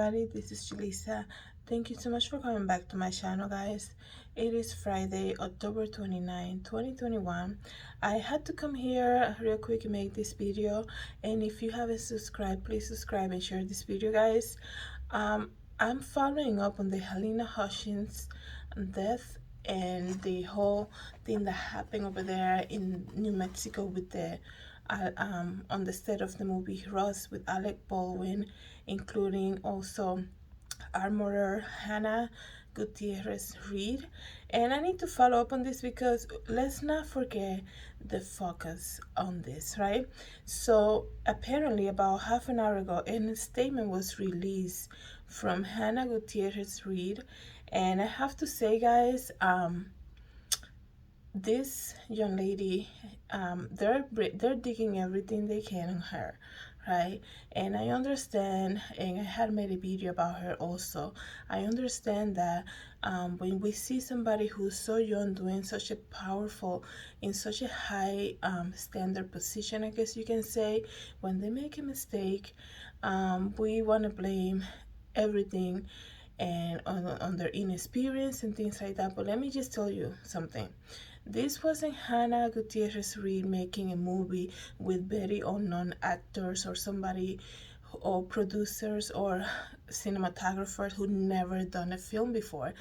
everybody, this is Julissa. Thank you so much for coming back to my channel, guys. It is Friday, October 29, 2021. I had to come here real quick and make this video, and if you haven't subscribed, please subscribe and share this video, guys. I'm following up on the Halyna Hutchins death and the whole thing that happened over there in New Mexico with the on the set of the movie Rust with Alec Baldwin, including also armorer Hannah Gutierrez Reed. And I need to follow up on this because let's not forget the focus on this, right? So apparently about half an hour ago, a statement was released from Hannah Gutierrez Reed, and I have to say, guys, this young lady, they're digging everything they can on her, right? And I understand, and I had made a video about her also. I understand that when we see somebody who's so young doing such a powerful, in such a high standard position, I guess you can say, when they make a mistake, we want to blame everything and on their inexperience and things like that. But let me just tell you something. This wasn't Hannah Gutierrez Reed making a movie with very unknown actors or somebody or producers or cinematographers who never done a film before.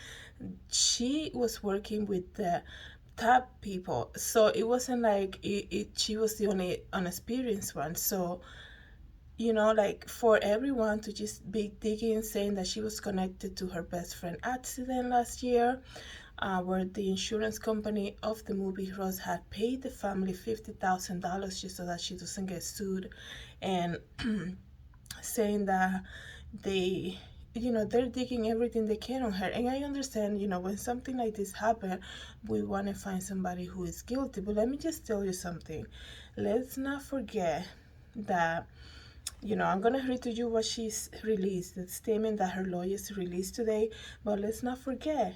She was working with the top people, so it wasn't like she was the only unexperienced one. So like for everyone to just be digging, saying that she was connected to her best friend accident last year, where the insurance company of the movie Rose had paid the family $50,000 just so that she doesn't get sued, and saying that they they're digging everything they can on her. And I understand, when something like this happens, we want to find somebody who is guilty. But let me just tell you something. Let's not forget that I'm going to read to you what she's released, the statement that her lawyers released today. But let's not forget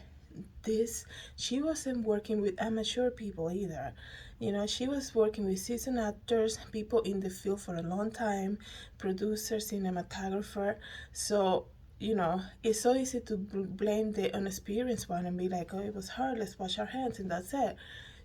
this. She wasn't working with amateur people either. She was working with seasoned actors, people in the field for a long time, producer, cinematographer. So it's so easy to blame the inexperienced one and be like, oh, it was her, let's wash our hands and that's it.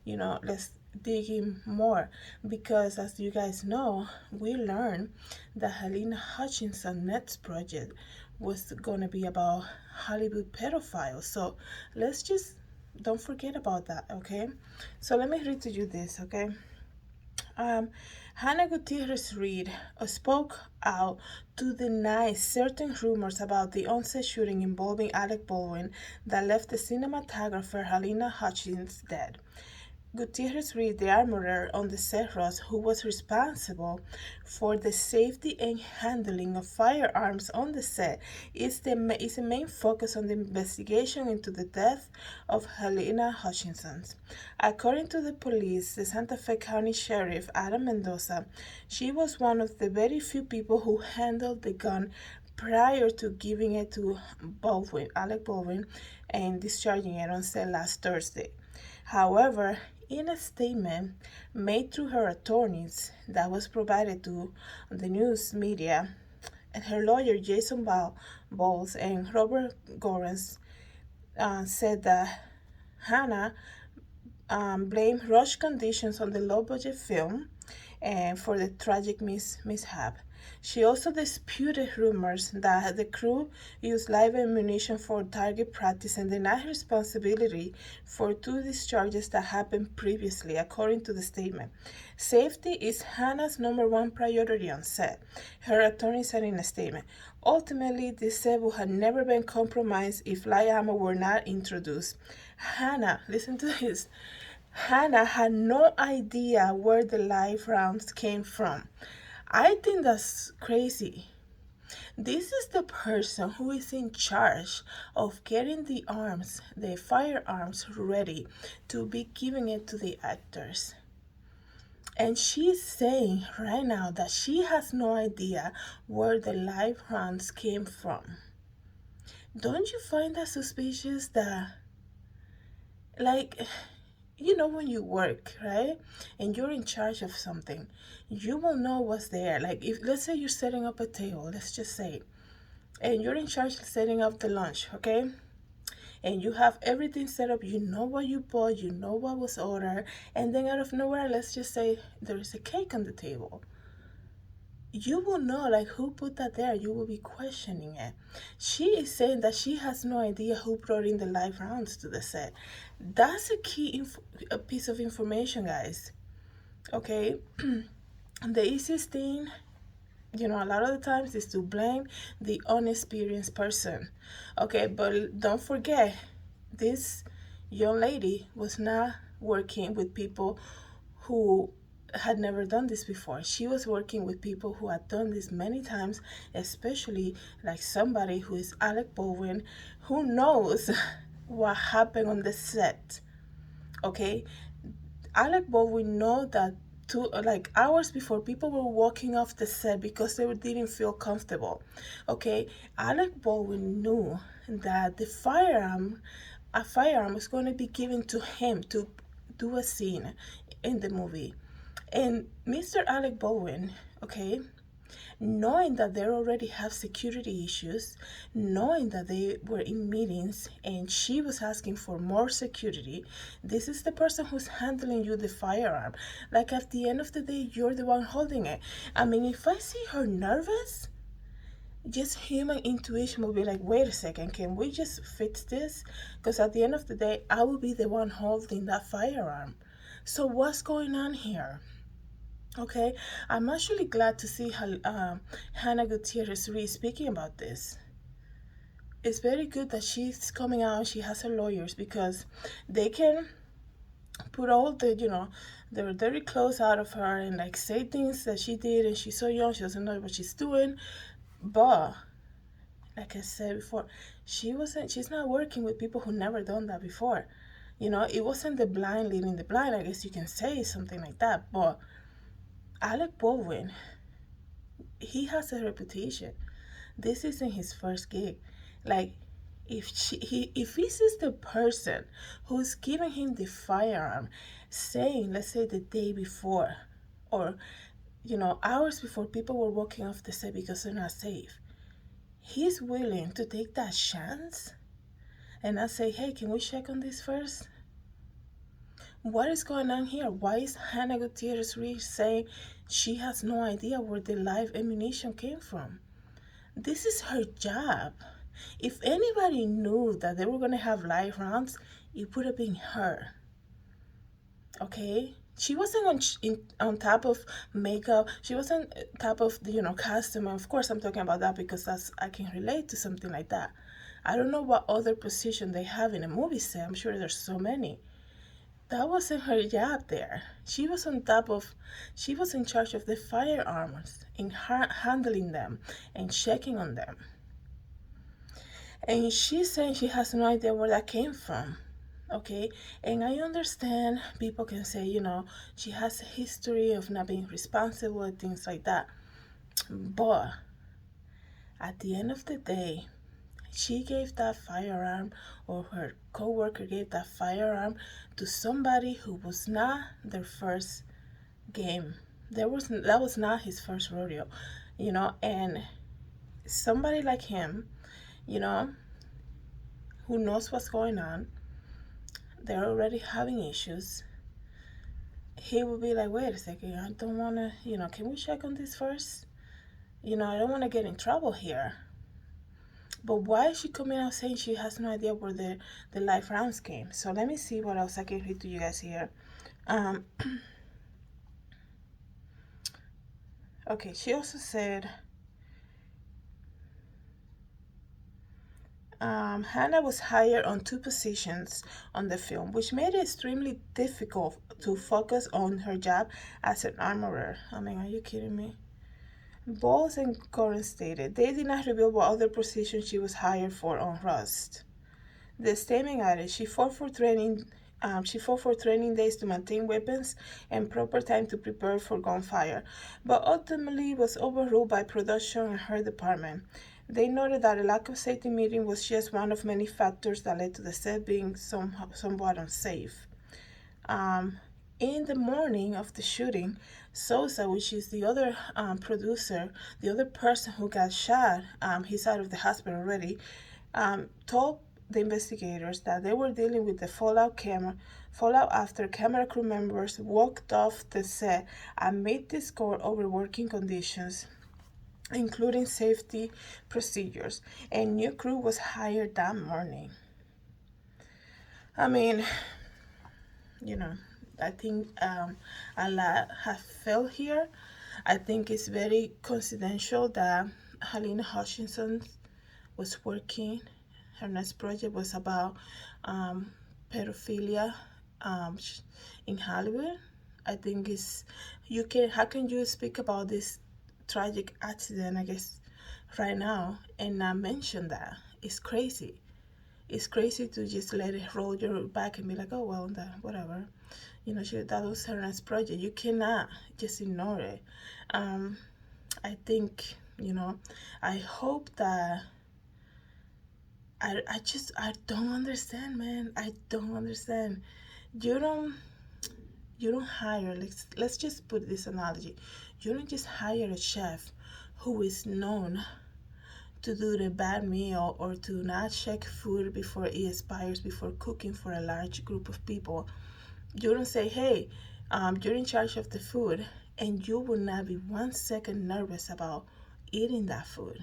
Let's dig in more, because as you guys know, we learned that Halyna Hutchinson next project was gonna be about Hollywood pedophiles. So let's just don't forget about that, okay? So let me read to you this, okay? Hannah Gutierrez Reed spoke out to deny certain rumors about the on-set shooting involving Alec Baldwin that left the cinematographer Halyna Hutchins dead. Gutierrez Reed, the armorer on the set Ross, who was responsible for the safety and handling of firearms on the set, is the main focus on the investigation into the death of Halyna Hutchinson. According to the police, the Santa Fe County Sheriff Adam Mendoza, she was one of the very few people who handled the gun prior to giving it to Alec Baldwin, and discharging it on set last Thursday. However, in a statement made through her attorneys that was provided to the news media, and her lawyer Jason Bowles and Robert Gorens said that Hannah blamed rush conditions on the low-budget film and for the tragic mishap. She also disputed rumors that the crew used live ammunition for target practice and denied responsibility for two discharges that happened previously, according to the statement. Safety is Hannah's #1 priority on set, her attorney said in a statement. Ultimately, this set would have never been compromised if light ammo were not introduced. Hannah, listen to this. Hannah had no idea where the live rounds came from. I think that's crazy. This is the person who is in charge of getting the firearms ready to be giving it to the actors. And she's saying right now that she has no idea where the live rounds came from. Don't you find that suspicious that, like, when you work, right, and you're in charge of something, you will know what's there. Like, if let's say you're setting up a table, let's just say, and you're in charge of setting up the lunch, okay? And you have everything set up, you know what you bought, you know what was ordered, and then out of nowhere, let's just say there is a cake on the table. You will know like who put that there. You will be questioning it. She is saying that she has no idea who brought in the live rounds to the set. That's a key a piece of information, guys. Okay. The easiest thing, a lot of the times is to blame the unexperienced person. Okay, but don't forget, this young lady was not working with people who had never done this before. She was working with people who had done this many times, especially like somebody who is Alec Baldwin, who knows what happened on the set. Okay, Alec Baldwin know that like hours before, people were walking off the set because they didn't feel comfortable. Okay, Alec Baldwin knew that a firearm was going to be given to him to do a scene in the movie. And Mr. Alec Baldwin, okay, knowing that they already have security issues, knowing that they were in meetings and she was asking for more security, this is the person who's handling you the firearm. Like at the end of the day, you're the one holding it. I mean, if I see her nervous, just human intuition will be like, wait a second, can we just fix this? Because at the end of the day, I will be the one holding that firearm. So what's going on here? Okay, I'm actually glad to see Hannahgutierrezreed speaking about this. It's very good that she's coming out, she has her lawyers, because they can put all their dirty clothes out of her and like say things that she did, and she's so young, she doesn't know what she's doing. But like I said before, she's not working with people who never done that before. It wasn't the blind leading the blind, I guess you can say something like that. But Alec Baldwin, he has a reputation. This isn't his first gig. Like, if this is the person who's giving him the firearm, saying, let's say the day before, or hours before, people were walking off the set because they're not safe, he's willing to take that chance and not say, hey, can we check on this first? What is going on here? Why is Hannahgutierrezreed saying she has no idea where the live ammunition came from? This is her job. If anybody knew that they were going to have live rounds, it would have been her. Okay? She wasn't on top of makeup. She wasn't on top of the, costume. Of course, I'm talking about that because I can relate to something like that. I don't know what other position they have in a movie set. I'm sure there's so many. That wasn't her job there. She was in charge of the firearms and handling them and checking on them. And she's saying she has no idea where that came from. Okay, and I understand people can say, she has a history of not being responsible and things like that. But at the end of the day, she gave that firearm, or her co-worker gave that firearm to somebody who was not their first game. That was not his first rodeo, and somebody like him, who knows what's going on, they're already having issues. He would be like, wait a second, I don't want to, can we check on this first? I don't want to get in trouble here. But why is she coming out saying she has no idea where the live rounds came? So let me see what else I can read to you guys here. Okay, she also said, Hannah was hired on 2 positions on the film, which made it extremely difficult to focus on her job as an armorer. I mean, are you kidding me? Bowles and Coren stated they did not reveal what other position she was hired for on Rust. The statement added she fought for training days to maintain weapons and proper time to prepare for gunfire, but ultimately was overruled by production and her department. They noted that a lack of safety meeting was just one of many factors that led to the set being somewhat unsafe. In the morning of the shooting, Sosa, which is the other producer, the other person who got shot, he's out of the hospital already, told the investigators that they were dealing with the fallout after camera crew members walked off the set and made the score over working conditions, including safety procedures. A new crew was hired that morning. I mean, you know, I think a lot have failed here. I think it's very coincidental that Helena Hutchinson was working. Her next project was about pedophilia in Hollywood. I think it's how can you speak about this tragic accident, I guess, right now and not mention that? It's crazy. It's crazy to just let it roll your back and be like, oh well, whatever. That was her next project. You cannot just ignore it. I think, I hope that I don't understand, man. I don't understand. You don't hire, let's just put this analogy. You don't just hire a chef who is known to do the bad meal or to not check food before it expires before cooking for a large group of people. You don't say, hey, you're in charge of the food, and you will not be 1 second nervous about eating that food.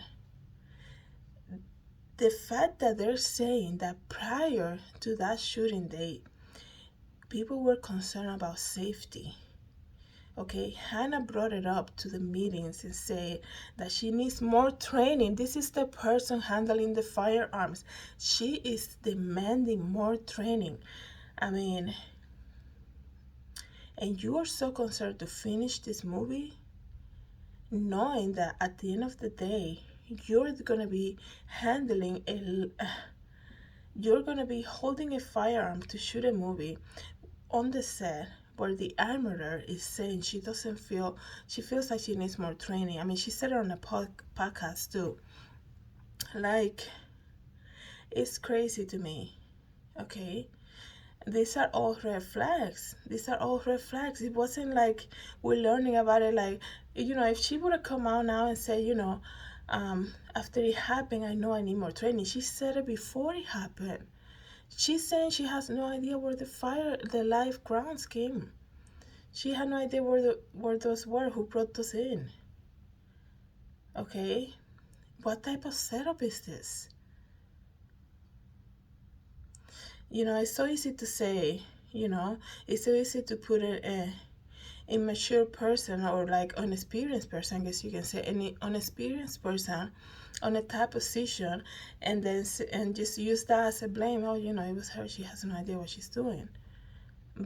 The fact that they're saying that prior to that shooting date, people were concerned about safety. Okay, Hannah brought it up to the meetings and said that she needs more training. This is the person handling the firearms. She is demanding more training. I mean, and you are so concerned to finish this movie, knowing that at the end of the day, you're going to be you're going to be holding a firearm to shoot a movie on the set where the armorer is saying she feels like she needs more training. I mean, she said it on a podcast too. Like, it's crazy to me, okay? These are all red flags. These are all red flags. It wasn't like we're learning about it. Like, if she would have come out now and said, after it happened, I know I need more training. She said it before it happened. She's saying she has no idea where the live grounds came. She had no idea where those were, who brought those in. Okay? What type of setup is this? It's so easy to say, it's so easy to put an immature person or like unexperienced person, I guess you can say, any unexperienced person on a top position and just use that as a blame. Oh, it was her. She has no idea what she's doing.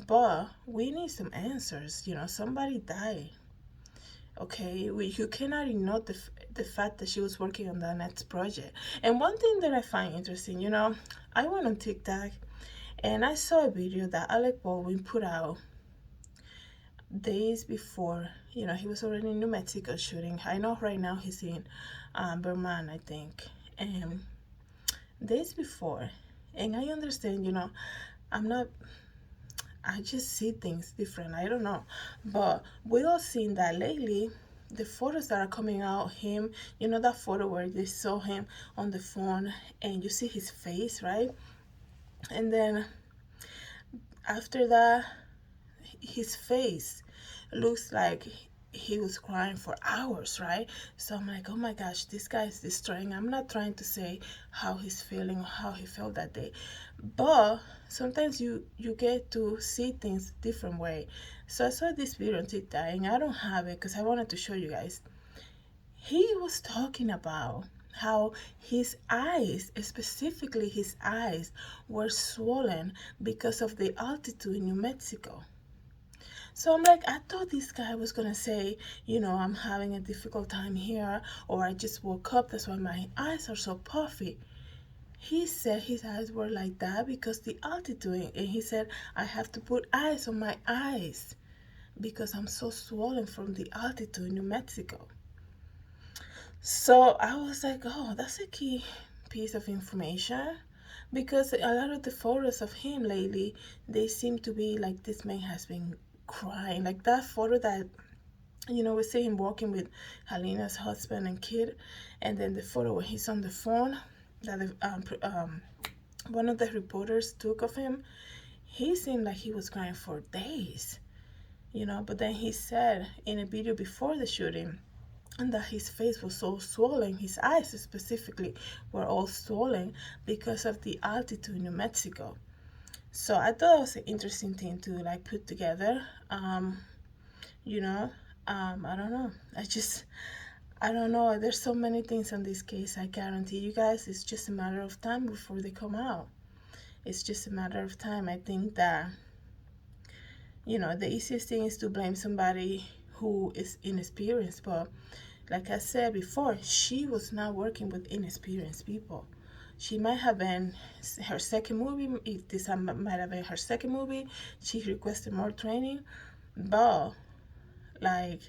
But we need some answers. Somebody died. Okay, you cannot ignore the fact that she was working on the next project. And one thing that I find interesting, I went on TikTok and I saw a video that Alec Baldwin put out days before. He was already in New Mexico shooting. I know right now he's in Vermont, I think. And days before, and I understand, I just see things different. I don't know. But we all seen that lately, the photos that are coming out, him, that photo where they saw him on the phone and you see his face, right? And then after that, his face looks like he was crying for hours, right? So I'm like, oh my gosh, this guy is destroying. I'm not trying to say how he's feeling or how he felt that day, but sometimes you get to see things different way. So I saw this video on TikTok and I don't have it because I wanted to show you guys. He was talking about how his eyes, specifically his eyes, were swollen because of the altitude in New Mexico. So I'm like, I thought this guy was gonna say, I'm having a difficult time here, or I just woke up, that's why my eyes are so puffy. He said his eyes were like that because the altitude, and he said, I have to put ice on my eyes because I'm so swollen from the altitude in New Mexico. So I was like, oh, that's a key piece of information, because a lot of the photos of him lately, they seem to be like this man has been crying. Like that photo that, you know, we see him walking with Helena's husband and kid, and then the photo where he's on the phone that one of the reporters took of him. He seemed like he was crying for days, you know, but then he said in a video before the shooting and that his face was so swollen, his eyes specifically were all swollen because of the altitude in New Mexico. So I thought it was an interesting thing to like put together. You know, I don't know. I don't know. There's so many things on this case. I guarantee you guys, it's just a matter of time before they come out. It's just a matter of time. I think that, you know, the easiest thing is to blame somebody who is inexperienced. But like I said before, she was not working with inexperienced people. She might have been her second movie. This might have been her second movie. She requested more training. But, like,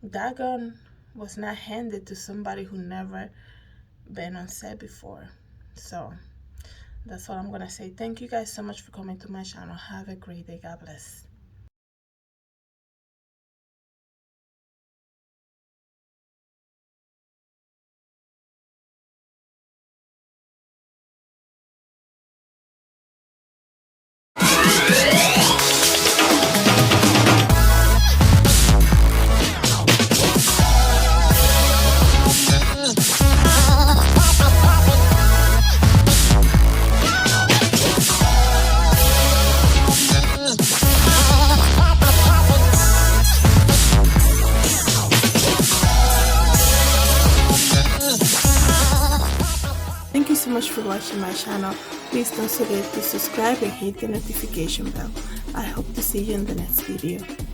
that gun was not handed to somebody who never been on set before. So that's all I'm gonna say. Thank you guys so much for coming to my channel. Have a great day. God bless. Thank you so much for watching my channel. Please don't forget to subscribe and hit the notification bell. I hope to see you in the next video.